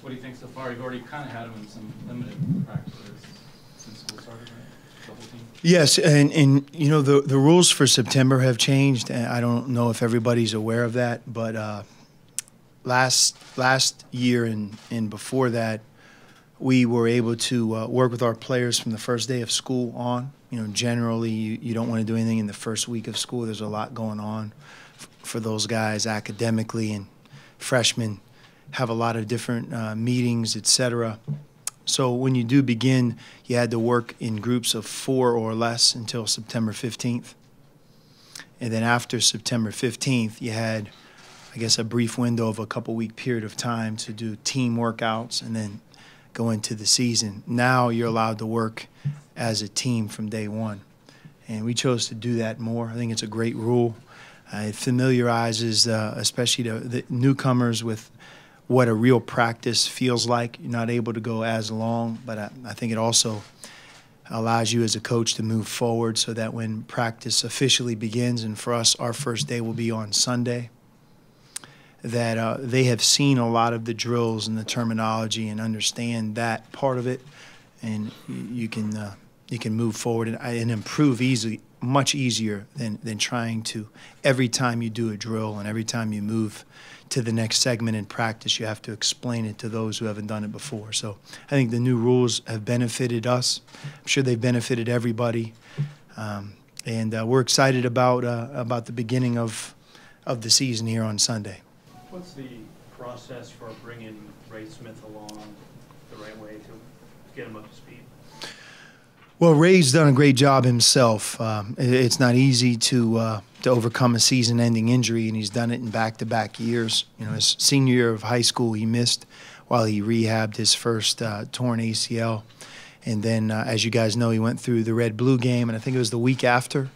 what do you think so far? You've already kind of had him in some limited practices since school started, right? The whole team. Yes, and you know the rules for September have changed, and I don't know if everybody's aware of that, but last year and before that, we were able to work with our players from the first day of school on. You know, generally you don't want to do anything in the first week of school. There's a lot going on for those guys academically, and freshmen have a lot of different meetings, etc. So when you do begin, you had to work in groups of 4 or less until September 15th. And then after September 15th, you had, I guess, a brief window of a couple-week period of time to do team workouts and then go into the season. Now you're allowed to work as a team from day one. And we chose to do that more. I think it's a great rule. It familiarizes especially the newcomers with what a real practice feels like. You're not able to go as long, but I think it also allows you as a coach to move forward so that when practice officially begins, and for us, our first day will be on Sunday, that they have seen a lot of the drills and the terminology and understand that part of it, and you can move forward and improve much easier than trying to, every time you do a drill and every time you move to the next segment in practice, you have to explain it to those who haven't done it before. So I think the new rules have benefited us. I'm sure they've benefited everybody, and we're excited about the beginning of the season here on Sunday. What's the process for bringing Ray Smith along the right way to get him up to speed? Well, Ray's done a great job himself. It's not easy to overcome a season-ending injury, and he's done it in back-to-back years. You know, his senior year of high school, he missed while he rehabbed his first torn ACL, and then, as you guys know, he went through the red-blue game, and I think it was the week after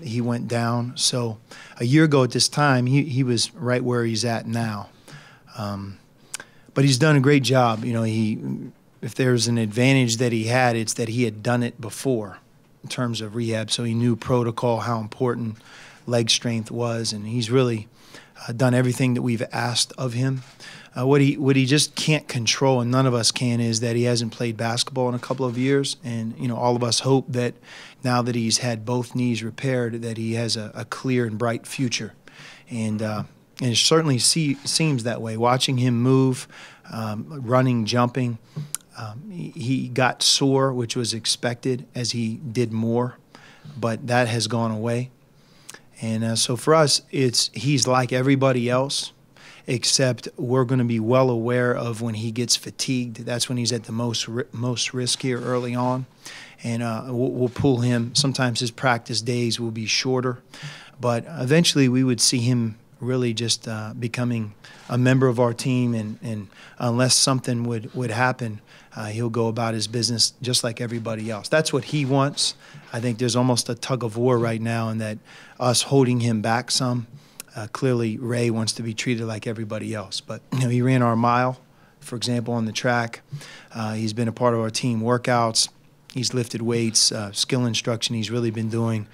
he went down. So a year ago at this time, he was right where he's at now. But he's done a great job. You know, if there's an advantage that he had, it's that he had done it before in terms of rehab, so he knew protocol, how important leg strength was, and he's really done everything that we've asked of him. What he just can't control, and none of us can, is that he hasn't played basketball in a couple of years, and you know, all of us hope that now that he's had both knees repaired, that he has a clear and bright future, and it certainly seems that way. Watching him move, running, jumping. He got sore, which was expected as he did more, but that has gone away. And so for us, he's like everybody else, except we're going to be well aware of when he gets fatigued. That's when he's at the most risk here early on. And we'll pull him. Sometimes his practice days will be shorter, but eventually we would see him really just becoming a member of our team, and unless something would happen, he'll go about his business just like everybody else. That's what he wants. I think there's almost a tug of war right now in that us holding him back some. Clearly, Ray wants to be treated like everybody else. But you know, he ran our mile, for example, on the track. He's been a part of our team workouts. He's lifted weights, skill instruction he's really been doing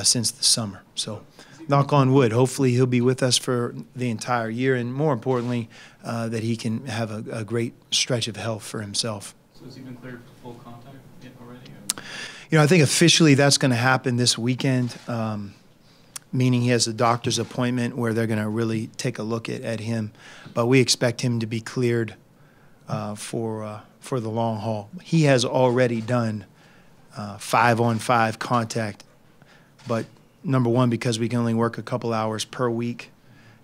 since the summer. So knock on wood, hopefully he'll be with us for the entire year, and more importantly, that he can have a great stretch of health for himself. So has he been cleared for full contact yet already? Or? You know, I think officially that's going to happen this weekend, meaning he has a doctor's appointment where they're going to really take a look at him. But we expect him to be cleared for the long haul. He has already done 5-on-5 contact, but number one, because we can only work a couple hours per week,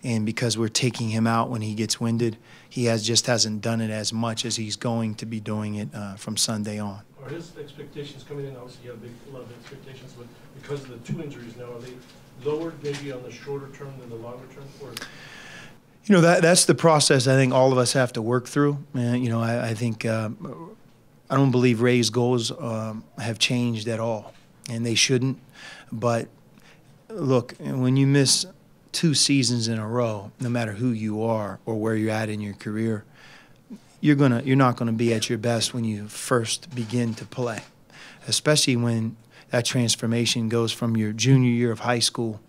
and because we're taking him out when he gets winded, he just hasn't done it as much as he's going to be doing it from Sunday on. Are his expectations coming in? Obviously, you have a lot of expectations, but because of the 2 injuries now, are they lowered maybe on the shorter term than the longer term? Or? You know, that's the process I think all of us have to work through. You know, I think I don't believe Ray's goals have changed at all, and they shouldn't. But look, when you miss 2 seasons in a row, no matter who you are or where you're at in your career, you're not gonna be at your best when you first begin to play, especially when that transformation goes from your junior year of high school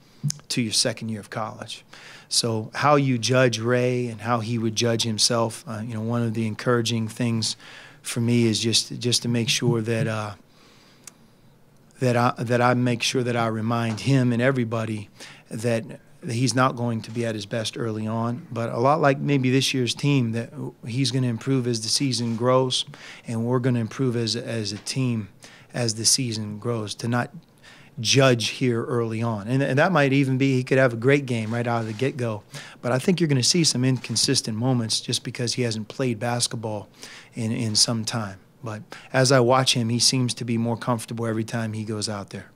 to your second year of college. So how you judge Ray and how he would judge himself, you know, one of the encouraging things for me is just to make sure that that I make sure that I remind him and everybody that he's not going to be at his best early on, but a lot like maybe this year's team, that he's going to improve as the season grows, and we're going to improve as a team as the season grows, to not judge here early on. And that might even be he could have a great game right out of the get-go, but I think you're going to see some inconsistent moments just because he hasn't played basketball in some time. But as I watch him, he seems to be more comfortable every time he goes out there.